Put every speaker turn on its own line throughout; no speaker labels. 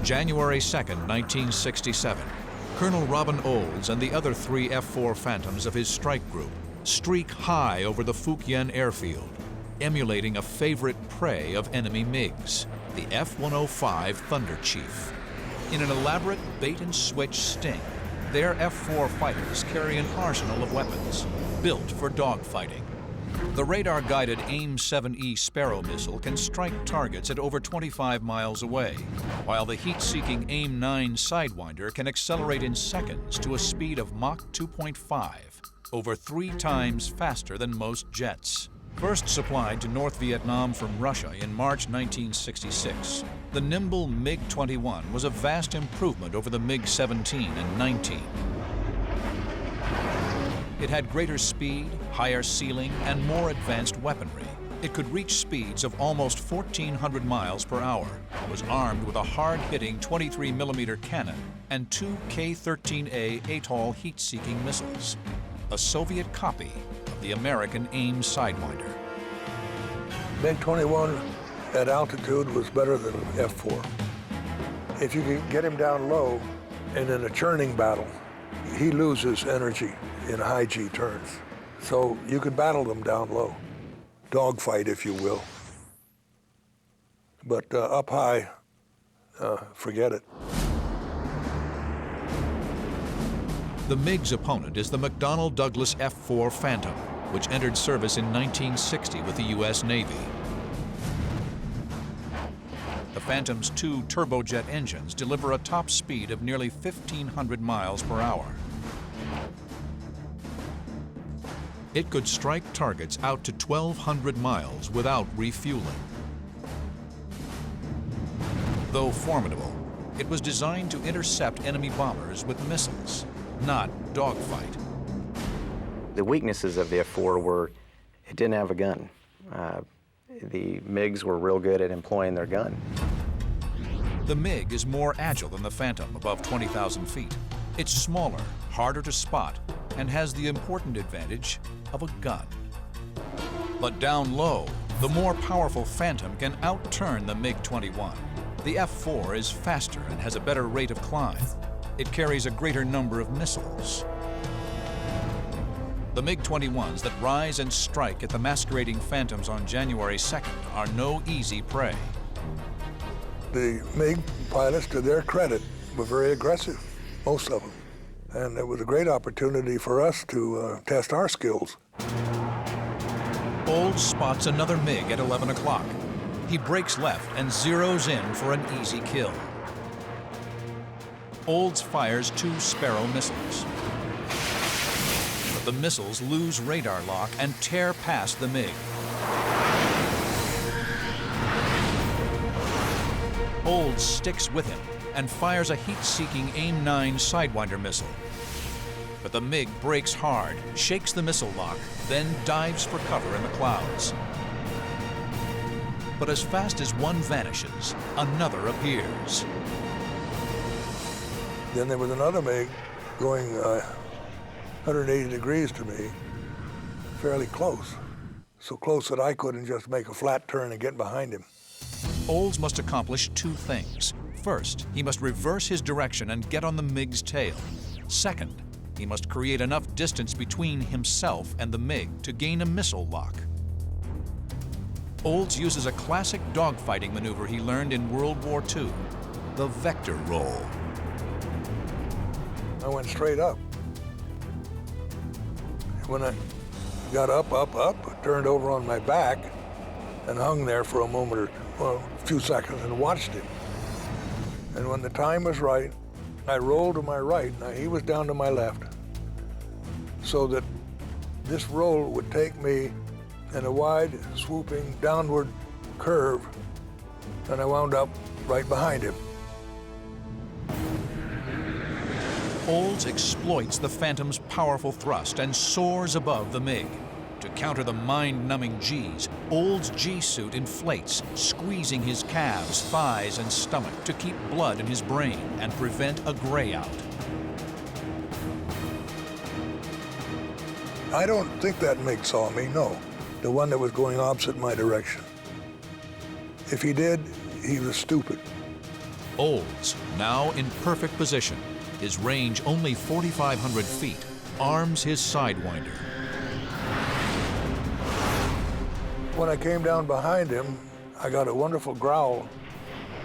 January 2nd, 1967, Colonel Robin Olds and the other 3 F-4 Phantoms of his strike group streak high over the Phuc airfield, emulating a favorite prey of enemy MiGs, the F-105 Thunder Chief. In an elaborate bait-and-switch sting, their F-4 fighters carry an arsenal of weapons built for dogfighting. The radar-guided AIM-7E Sparrow missile can strike targets at over 25 miles away, while the heat-seeking AIM-9 Sidewinder can accelerate in seconds to a speed of Mach 2.5, over 3 times faster than most jets. First supplied to North Vietnam from Russia in March 1966, the nimble MiG-21 was a vast improvement over the MiG-17 and 19. It had greater speed, higher ceiling, and more advanced weaponry. It could reach speeds of almost 1,400 miles per hour, was armed with a hard-hitting 23mm cannon and 2 K-13A ATOL heat-seeking missiles, a Soviet copy of the American AIM Sidewinder.
MiG-21 at altitude was better than F-4. If you could get him down low and in a churning battle, he loses energy in high G turns. So you could battle them down low. Dogfight, if you will. But up high, forget it.
The MiG's opponent is the McDonnell Douglas F-4 Phantom, which entered service in 1960 with the U.S. Navy. The Phantom's 2 turbojet engines deliver a top speed of nearly 1,500 miles per hour. It could strike targets out to 1,200 miles without refueling. Though formidable, it was designed to intercept enemy bombers with missiles, not dogfight.
The weaknesses of the F-4 were it didn't have a gun. The MiGs were real good at employing their gun.
The MiG is more agile than the Phantom above 20,000 feet. It's smaller, harder to spot, and has the important advantage of a gun. But down low, the more powerful Phantom can outturn the MiG-21. The F-4 is faster and has a better rate of climb. It carries a greater number of missiles. The MiG-21s that rise and strike at the masquerading Phantoms on January 2nd are no easy prey.
The MiG pilots, to their credit, were very aggressive, most of them. And it was a great opportunity for us to test our skills.
Olds spots another MiG at 11 o'clock. He breaks left and zeroes in for an easy kill. Olds fires 2 Sparrow missiles. But the missiles lose radar lock and tear past the MiG. Olds sticks with him and fires a heat-seeking AIM-9 Sidewinder missile. But the MiG brakes hard, shakes the missile lock, then dives for cover in the clouds. But as fast as one vanishes, another appears.
Then there was another MiG going 180 degrees to me, fairly close. So close that I couldn't just make a flat turn and get behind him.
Olds must accomplish 2 things. First, he must reverse his direction and get on the MiG's tail. Second, he must create enough distance between himself and the MiG to gain a missile lock. Olds uses a classic dogfighting maneuver he learned in World War II, the vector roll.
I went straight up. When I got up, I turned over on my back and hung there for a moment or, well, a few seconds and watched him. And when the time was right, I rolled to my right. Now he was down to my left, so that this roll would take me in a wide, swooping, downward curve, and I wound up right behind him.
Olds exploits the Phantom's powerful thrust and soars above the MiG. To counter the mind-numbing Gs, Olds' G-suit inflates, squeezing his calves, thighs, and stomach to keep blood in his brain and prevent a grayout.
I don't think that MiG saw me, no. The one that was going opposite my direction. If he did, he was stupid.
Olds, now in perfect position, his range only 4,500 feet, arms his Sidewinder.
When I came down behind him, I got a wonderful growl,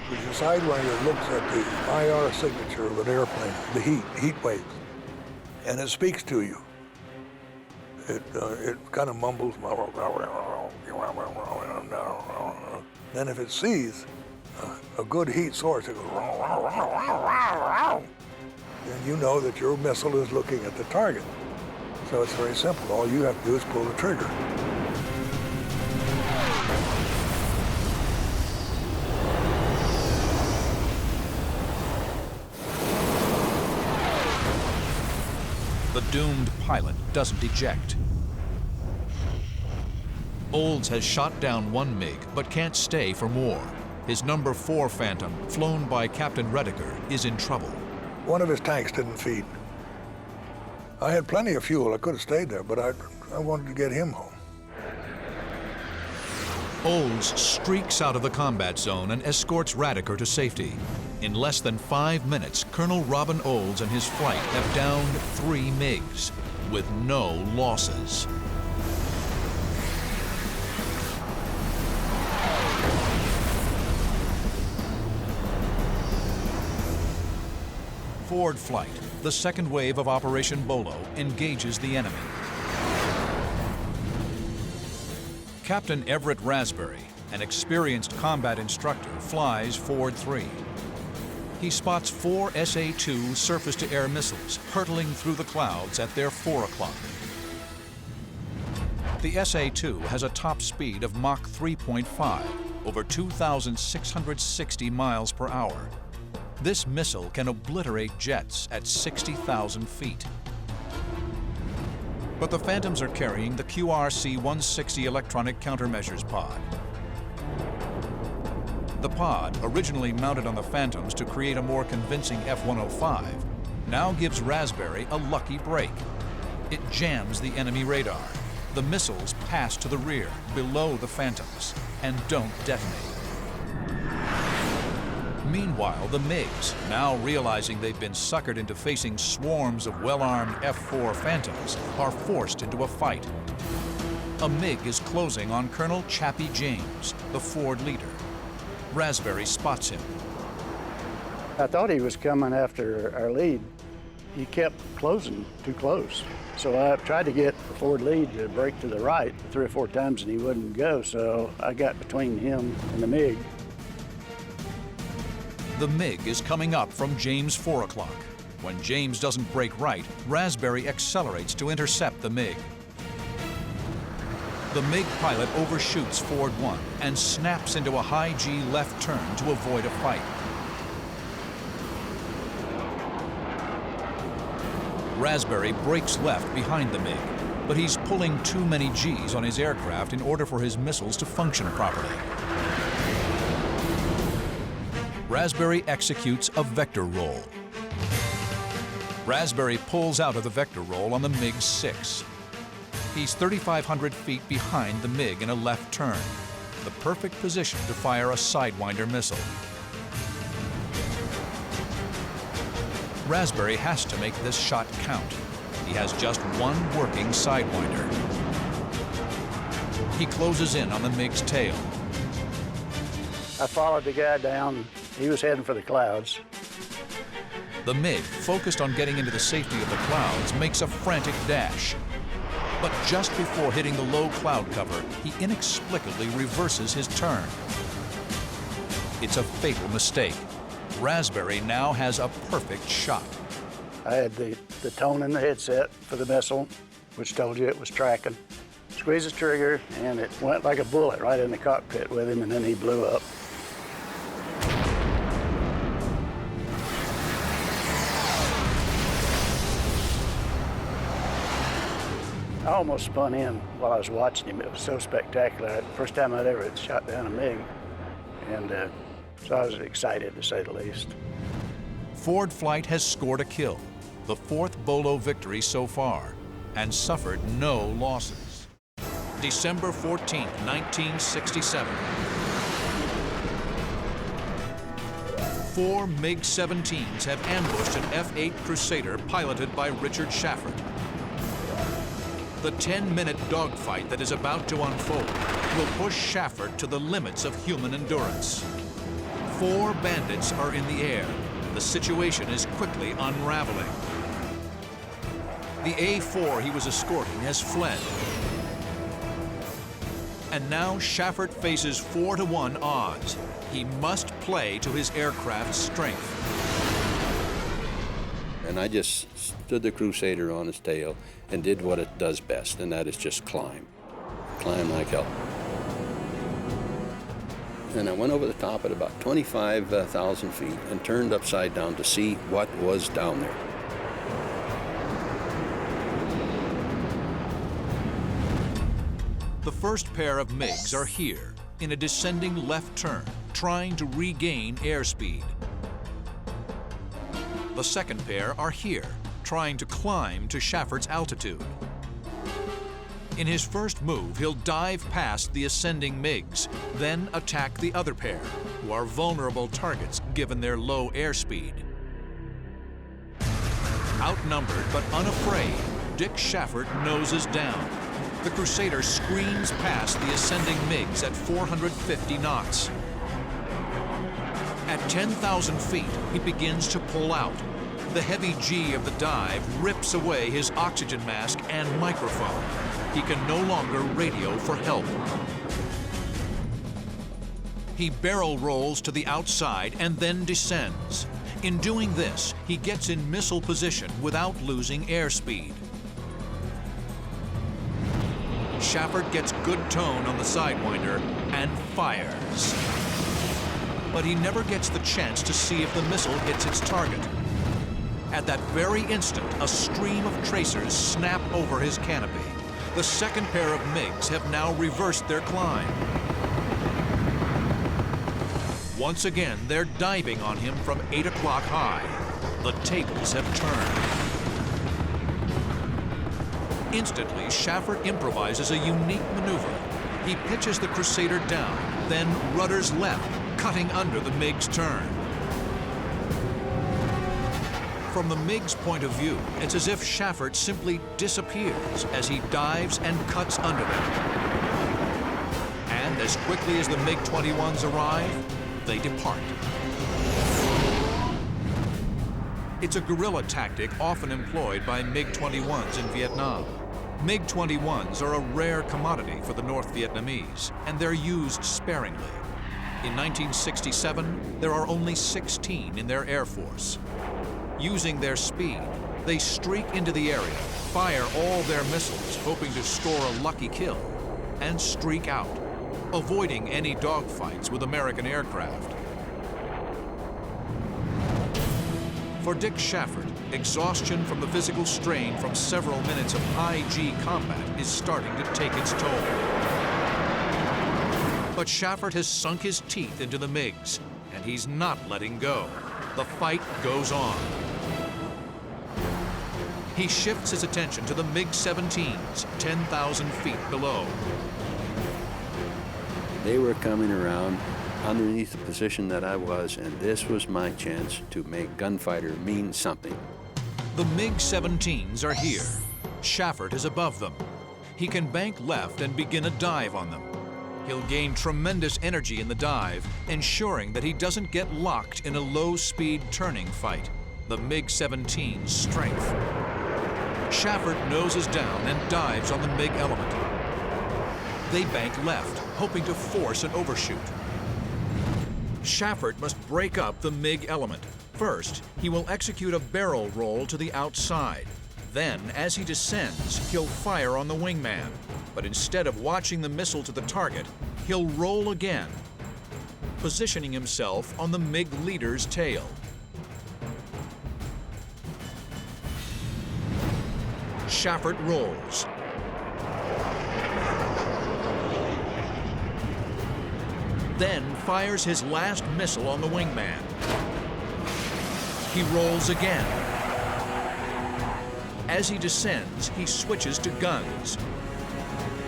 because the Sidewinder looks at the IR signature of an airplane, the heat waves, and it speaks to you. It kind of mumbles. Then if it sees a good heat source, it goes, and you know that your missile is looking at the target. So it's very simple. All you have to do is pull the trigger.
The doomed pilot doesn't eject. Olds has shot down one MiG, but can't stay for more. His number 4 Phantom, flown by Captain Rediker, is in trouble.
One of his tanks didn't feed. I had plenty of fuel. I could have stayed there, but I wanted to get him home.
Olds streaks out of the combat zone and escorts Rediker to safety. In less than 5 minutes, Colonel Robin Olds and his flight have downed 3 MiGs, with no losses. Forward flight, the second wave of Operation Bolo, engages the enemy. Captain Everett Raspberry, an experienced combat instructor, flies Forward 3. He spots 4 SA-2 surface-to-air missiles hurtling through the clouds at their 4 o'clock. The SA-2 has a top speed of Mach 3.5, over 2,660 miles per hour. This missile can obliterate jets at 60,000 feet. But the Phantoms are carrying the QRC-160 electronic countermeasures pod. The pod, originally mounted on the Phantoms to create a more convincing F-105, now gives Raspberry a lucky break. It jams the enemy radar. The missiles pass to the rear, below the Phantoms, and don't detonate. Meanwhile, the MiGs, now realizing they've been suckered into facing swarms of well-armed F-4 Phantoms, are forced into a fight. A MiG is closing on Colonel Chappie James, the Ford leader. Raspberry spots him.
I thought he was coming after our lead. He kept closing too close. So I tried to get the Ford lead to break to the right 3 or 4 times and he wouldn't go, so I got between him and the MiG.
The MiG is coming up from James' 4 o'clock. When James doesn't break right, Raspberry accelerates to intercept the MiG. The MiG pilot overshoots Ford 1 and snaps into a high G left turn to avoid a fight. Raspberry brakes left behind the MiG, but he's pulling too many Gs on his aircraft in order for his missiles to function properly. Raspberry executes a vector roll. Raspberry pulls out of the vector roll on the MiG-6. He's 3,500 feet behind the MiG in a left turn, the perfect position to fire a Sidewinder missile. Raspberry has to make this shot count. He has just one working Sidewinder. He closes in on the MiG's tail.
I followed the guy down. He was heading for the clouds.
The MiG, focused on getting into the safety of the clouds, makes a frantic dash. But just before hitting the low cloud cover, he inexplicably reverses his turn. It's a fatal mistake. Raspberry now has a perfect shot.
I had the tone in the headset for the missile, which told you it was tracking. Squeezed the trigger, and it went like a bullet right in the cockpit with him, and then he blew up. I almost spun in while I was watching him. It was so spectacular. First time I'd ever shot down a MiG. And so I was excited, to say the least.
Ford Flight has scored a kill, the 4th Bolo victory so far, and suffered no losses. December 14, 1967. 4 MiG-17s have ambushed an F-8 Crusader piloted by Richard Schaffert. The 10-minute dogfight that is about to unfold will push Schaffert to the limits of human endurance. 4 bandits are in the air. The situation is quickly unraveling. The A-4 he was escorting has fled. And now Schaffert faces 4-to-1 odds. He must play to his aircraft's strength.
And I just stood the Crusader on its tail and did what it does best, and that is just climb. Climb like hell. And I went over the top at about 25,000 feet and turned upside down to see what was down there.
The first pair of MiGs are here, in a descending left turn, trying to regain airspeed. The second pair are here, trying to climb to Schaffert's altitude. In his first move, he'll dive past the ascending MiGs, then attack the other pair, who are vulnerable targets given their low airspeed. Outnumbered but unafraid, Dick Schaffert noses down. The Crusader screams past the ascending MiGs at 450 knots. At 10,000 feet, he begins to pull out. The heavy G of the dive rips away his oxygen mask and microphone. He can no longer radio for help. He barrel rolls to the outside and then descends. In doing this, he gets in missile position without losing airspeed. Schaffert gets good tone on the Sidewinder and fires. But he never gets the chance to see if the missile hits its target. At that very instant, a stream of tracers snap over his canopy. The second pair of MiGs have now reversed their climb. Once again, they're diving on him from 8 o'clock high. The tables have turned. Instantly, Schaffert improvises a unique maneuver. He pitches the Crusader down, then rudders left, cutting under the MiG's turn. From the MiG's point of view, it's as if Schaffert simply disappears as he dives and cuts under them. And as quickly as the MiG-21s arrive, they depart. It's a guerrilla tactic often employed by MiG-21s in Vietnam. MiG-21s are a rare commodity for the North Vietnamese, and they're used sparingly. In 1967, there are only 16 in their air force. Using their speed, they streak into the area, fire all their missiles, hoping to score a lucky kill, and streak out, avoiding any dogfights with American aircraft. For Dick Schaffert, exhaustion from the physical strain from several minutes of high-G combat is starting to take its toll. But Schaffert has sunk his teeth into the MiGs, and he's not letting go. The fight goes on. He shifts his attention to the MiG-17s, 10,000 feet below.
They were coming around underneath the position that I was, and this was my chance to make gunfighter mean something.
The MiG-17s are here. Schaffert is above them. He can bank left and begin a dive on them. He'll gain tremendous energy in the dive, ensuring that he doesn't get locked in a low-speed turning fight, the MiG-17's strength. Schaffert noses down and dives on the MiG element. They bank left, hoping to force an overshoot. Schaffert must break up the MiG element. First, he will execute a barrel roll to the outside. Then, as he descends, he'll fire on the Wingman. But instead of watching the missile to the target, he'll roll again, positioning himself on the MiG leader's tail. Schaffert rolls. Then fires his last missile on the Wingman. He rolls again. As he descends, he switches to guns.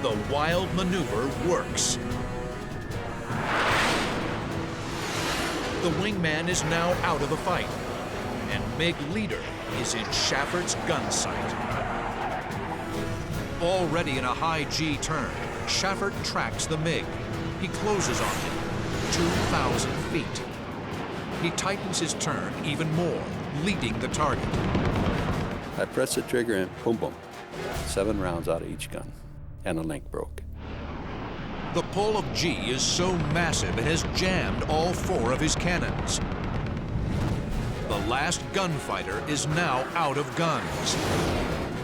The wild maneuver works. The Wingman is now out of the fight, and MiG leader is in Schaffert's gun sight. Already in a high G turn, Schaffert tracks the MiG. He closes on him, 2,000 feet. He tightens his turn even more, leading the target.
I pressed the trigger and boom, boom. 7 rounds out of each gun, and the link broke.
The pull of G is so massive it has jammed all 4 of his cannons. The last gunfighter is now out of guns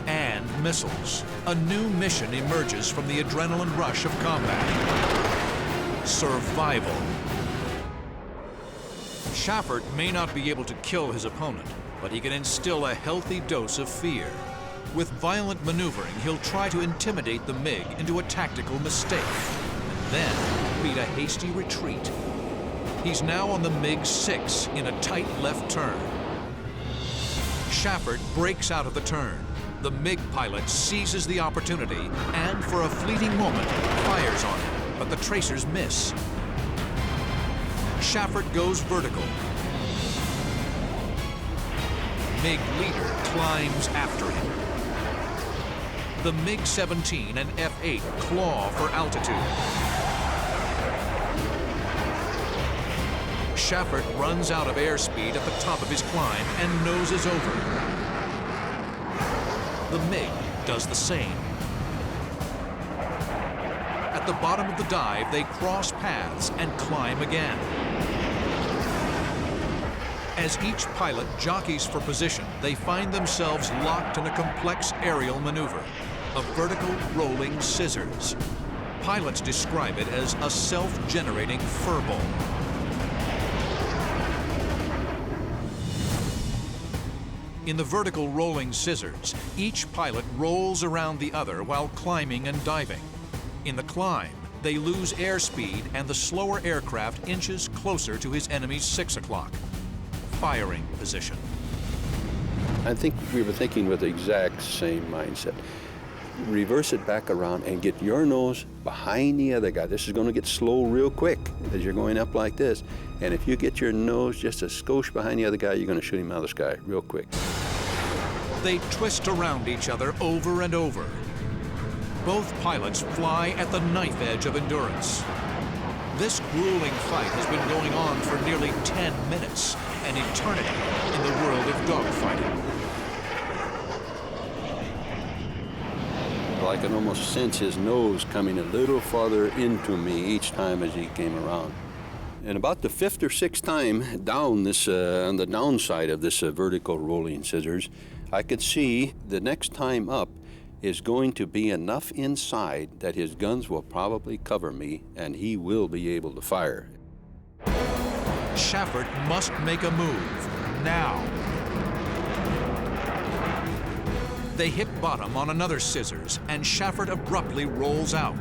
and missiles. A new mission emerges from the adrenaline rush of combat. Survival. Schaffert may not be able to kill his opponent, but he can instill a healthy dose of fear. With violent maneuvering, he'll try to intimidate the MiG into a tactical mistake, and then beat a hasty retreat. He's now on the MiG-6 in a tight left turn. Schaffert breaks out of the turn. The MiG pilot seizes the opportunity and, for a fleeting moment, fires on him, but the tracers miss. Schaffert goes vertical. MiG leader climbs after him. The MiG-17 and F-8 claw for altitude. Schaffert runs out of airspeed at the top of his climb and noses over. The MiG does the same. At the bottom of the dive, they cross paths and climb again. As each pilot jockeys for position, they find themselves locked in a complex aerial maneuver, a vertical rolling scissors. Pilots describe it as a self-generating furball. In the vertical rolling scissors, each pilot rolls around the other while climbing and diving. In the climb, they lose airspeed and the slower aircraft inches closer to his enemy's 6 o'clock. Firing position.
I think we were thinking with the exact same mindset. Reverse it back around and get your nose behind the other guy. This is going to get slow real quick as you're going up like this. And if you get your nose just a skosh behind the other guy, you're going to shoot him out of the sky real quick.
They twist around each other over and over. Both pilots fly at the knife edge of endurance. This grueling fight has been going on for nearly 10 minutes, an eternity in the world of dogfighting.
I can almost sense his nose coming a little farther into me each time as he came around. And about the 5th or 6th time down this, on the downside of this vertical rolling scissors, I could see the next time up is going to be enough inside that his guns will probably cover me and he will be able to fire.
Schaffert must make a move now. They hit bottom on another scissors and Schaffert abruptly rolls out.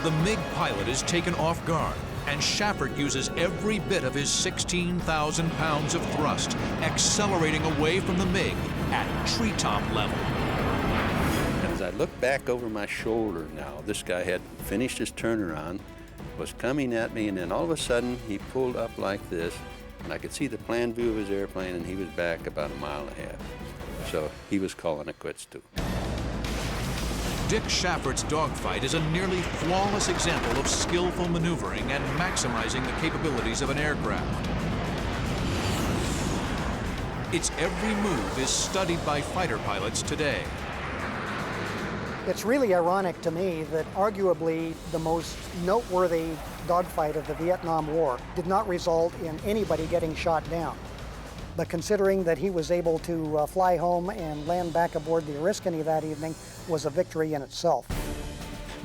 The MiG pilot is taken off guard and Schaffert uses every bit of his 16,000 pounds of thrust, accelerating away from the MiG at treetop level.
As I look back over my shoulder now, this guy had finished his turnaround, was coming at me, and then all of a sudden he pulled up like this, and I could see the plan view of his airplane, and he was back about 1.5 miles. So he was calling it quits too.
Dick Schaffert's dogfight is a nearly flawless example of skillful maneuvering and maximizing the capabilities of an aircraft. Its every move is studied by fighter pilots today.
It's really ironic to me that arguably the most noteworthy dogfight of the Vietnam War did not result in anybody getting shot down. But considering that he was able to fly home and land back aboard the Oriskany that evening was a victory in itself.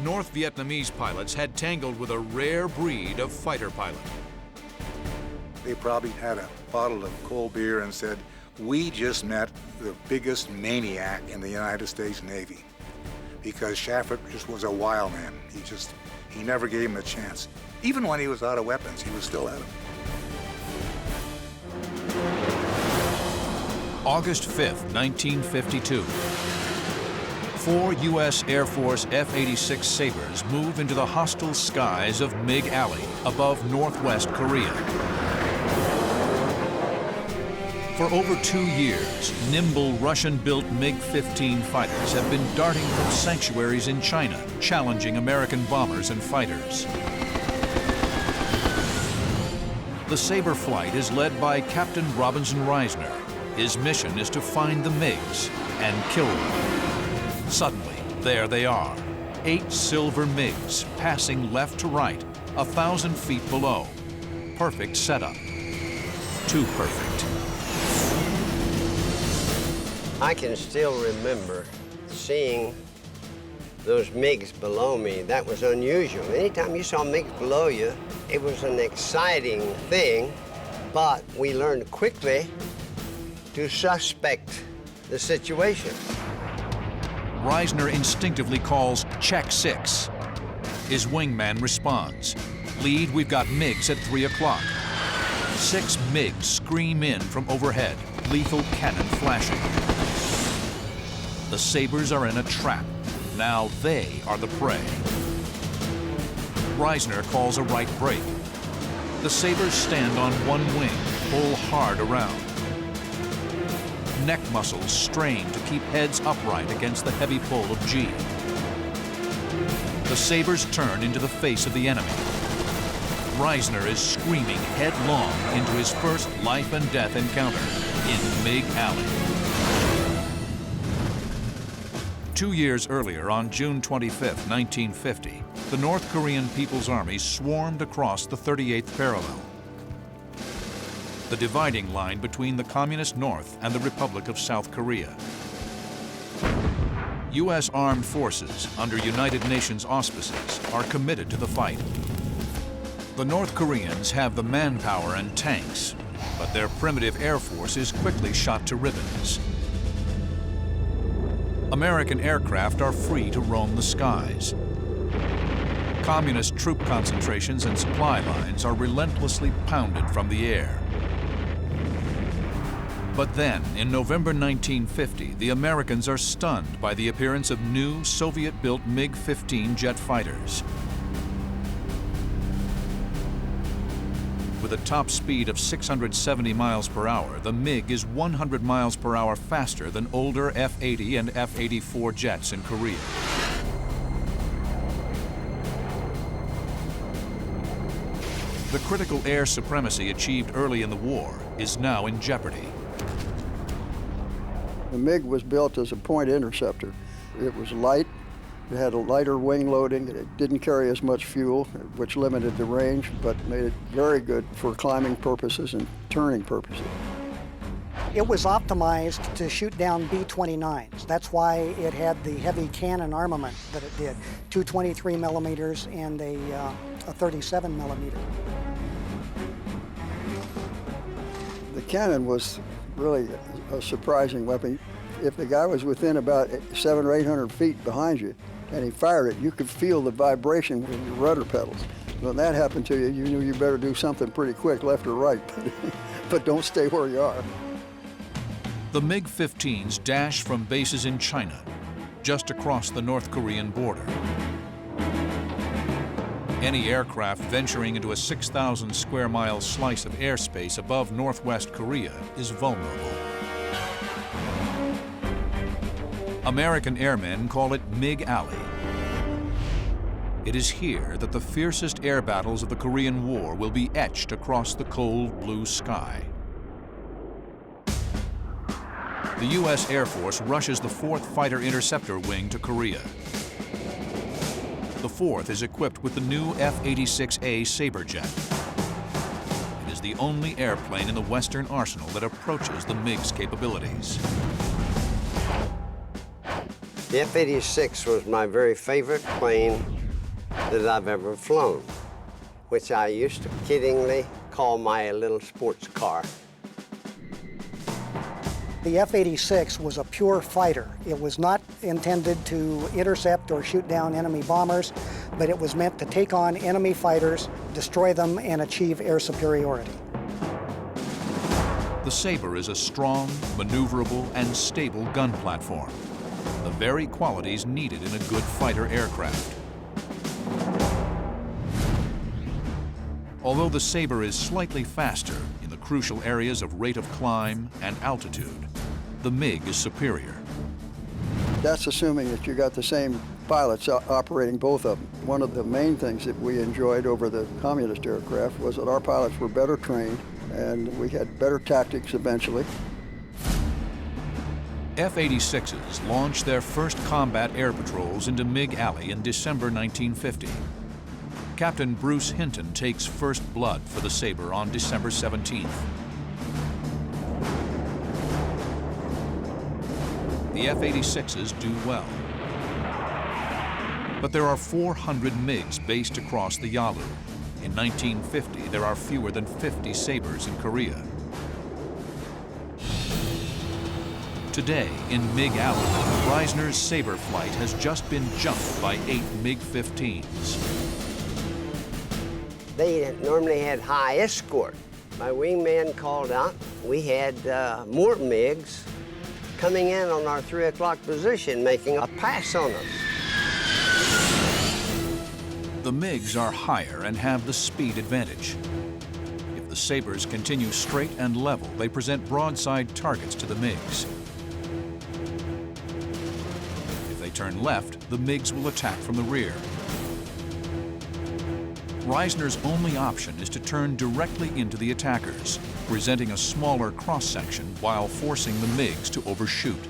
North Vietnamese pilots had tangled with a rare breed of fighter pilot.
They probably had a bottle of cold beer and said, "We just met the biggest maniac in the United States Navy." Because Schaffert just was a wild man. He never gave him a chance. Even when he was out of weapons, he was still at him.
August 5th, 1952. 4 U.S. Air Force F-86 Sabres move into the hostile skies of MiG Alley above northwest Korea. For over 2 years, nimble Russian-built MiG-15 fighters have been darting from sanctuaries in China, challenging American bombers and fighters. The Sabre flight is led by Captain Robinson Risner. His mission is to find the MiGs and kill them. Suddenly, there they are, 8 silver MiGs passing left to right, 1,000 feet below. Perfect setup. Too perfect.
I can still remember seeing those MiGs below me. That was unusual. Anytime you saw MiGs below you, it was an exciting thing, but we learned quickly to suspect the situation.
Risner instinctively calls check 6. His wingman responds. Lead, we've got MiGs at 3 o'clock. 6 MiGs scream in from overhead, lethal cannon flashing. The Sabres are in a trap. Now they are the prey. Risner calls a right brake. The Sabres stand on one wing, pull hard around. Neck muscles strain to keep heads upright against the heavy pull of G. The Sabres turn into the face of the enemy. Risner is screaming headlong into his first life and death encounter in MiG Alley. 2 years earlier, on June 25, 1950, the North Korean People's Army swarmed across the 38th parallel, the dividing line between the Communist North and the Republic of South Korea. U.S. armed forces, under United Nations auspices, are committed to the fight. The North Koreans have the manpower and tanks, but their primitive air force is quickly shot to ribbons. American aircraft are free to roam the skies. Communist troop concentrations and supply lines are relentlessly pounded from the air. But then, in November 1950, the Americans are stunned by the appearance of new Soviet-built MiG-15 jet fighters. With a top speed of 670 miles per hour, the MiG is 100 miles per hour faster than older F-80 and F-84 jets in Korea. The critical air supremacy achieved early in the war is now in jeopardy.
The MiG was built as a point interceptor. It was light. It had a lighter wing loading. It didn't carry as much fuel, which limited the range, but made it very good for climbing purposes and turning purposes.
It was optimized to shoot down B-29s. That's why it had the heavy cannon armament that it did, 223 millimeters and a 37 millimeter.
The cannon was really a surprising weapon. If the guy was within about 700 or 800 feet behind you and he fired it, you could feel the vibration in your rudder pedals. When that happened to you, you knew you better do something pretty quick, left or right, but don't stay where you are.
The MiG-15s dash from bases in China, just across the North Korean border. Any aircraft venturing into a 6,000 square mile slice of airspace above northwest Korea is vulnerable. American airmen call it MiG Alley. It is here that the fiercest air battles of the Korean War will be etched across the cold blue sky. The U.S. Air Force rushes the 4th Fighter Interceptor Wing to Korea. The 4th is equipped with the new F-86A Sabre jet. It is the only airplane in the Western arsenal that approaches the MiG's capabilities.
The F-86 was my very favorite plane that I've ever flown, which I used to kiddingly call my little sports car.
The F-86 was a pure fighter. It was not intended to intercept or shoot down enemy bombers, but it was meant to take on enemy fighters, destroy them, and achieve air superiority.
The Sabre is a strong, maneuverable, and stable gun platform. the very qualities needed in a good fighter aircraft. Although the Sabre is slightly faster in the crucial areas of rate of climb and altitude, the MiG is superior.
That's assuming that you got the same pilots operating both of them. One of the main things that we enjoyed over the communist aircraft was that our pilots were better trained and we had better tactics eventually.
F-86s launched their first combat air patrols into MiG Alley in December 1950. Captain Bruce Hinton takes first blood for the Sabre on December 17th. The F-86s do well. But there are 400 MiGs based across the Yalu. In 1950, there are fewer than 50 Sabres in Korea. Today, in MiG Alley, Risner's Sabre flight has just been jumped by 8 MiG-15s.
They normally had high escort. My wingman called out. We had more MiGs coming in on our 3 o'clock position, making a pass on us.
The MiGs are higher and have the speed advantage. If the Sabres continue straight and level, they present broadside targets to the MiGs. If they turn left, the MiGs will attack from the rear. Risner's only option is to turn directly into the attackers, presenting a smaller cross-section while forcing the MiGs to overshoot.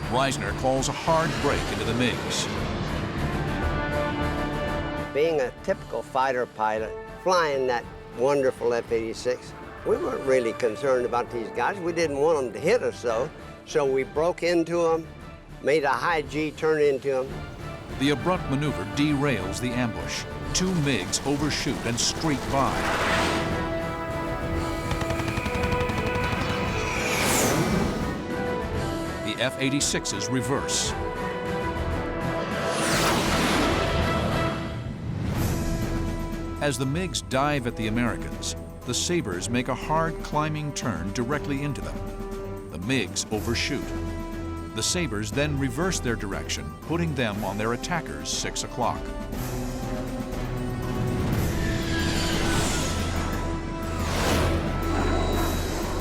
Risner calls a hard break into the MiGs.
Being a typical fighter pilot, flying that wonderful F-86, we weren't really concerned about these guys. We didn't want them to hit us, though. So we broke into them, made a high G turn into them.
The abrupt maneuver derails the ambush. 2 MiGs overshoot and streak by. The F-86s reverse. As the MiGs dive at the Americans, the Sabres make a hard climbing turn directly into them. The MiGs overshoot. The Sabres then reverse their direction, putting them on their attackers' 6 o'clock.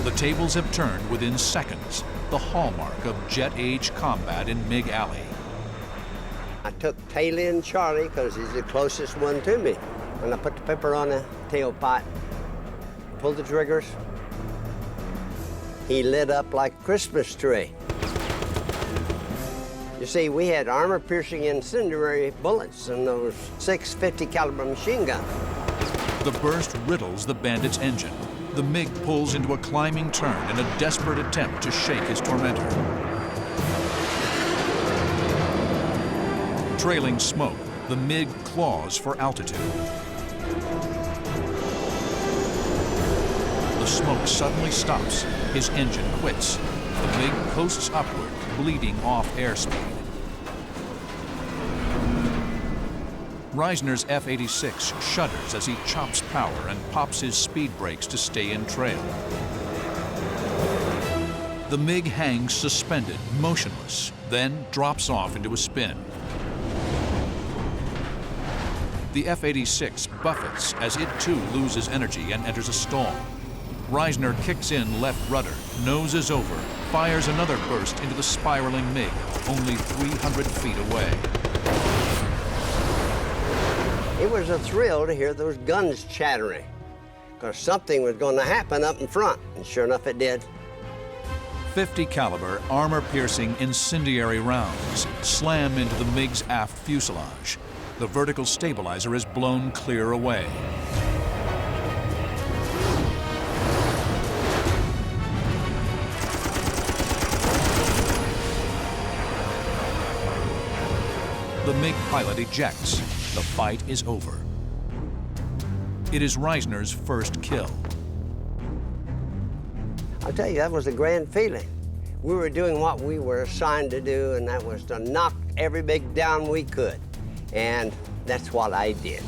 The tables have turned within seconds, the hallmark of jet-age combat in MiG Alley.
I took Taylor and Charlie because he's the closest one to me. And I put the pepper on the tailpipe, pulled the triggers. He lit up like a Christmas tree. You see, we had armor-piercing incendiary bullets in those 650 caliber machine guns.
The burst riddles the bandit's engine. The MiG pulls into a climbing turn in a desperate attempt to shake his tormentor. Trailing smoke, the MiG claws for altitude. The smoke suddenly stops. His engine quits. The MiG coasts upward, bleeding off airspeed. Risner's F-86 shudders as he chops power and pops his speed brakes to stay in trail. The MiG hangs suspended, motionless, then drops off into a spin. The F-86 buffets as it too loses energy and enters a stall. Risner kicks in left rudder, noses over, fires another burst into the spiraling MiG, only 300 feet away.
It was a thrill to hear those guns chattering, because something was going to happen up in front, and sure enough it did.
50 caliber armor-piercing incendiary rounds slam into the MiG's aft fuselage. The vertical stabilizer is blown clear away. The MiG pilot ejects. The fight is over. It is Risner's first kill.
I'll tell you, that was a grand feeling. We were doing what we were assigned to do, and that was to knock every MiG down we could. And that's what I did.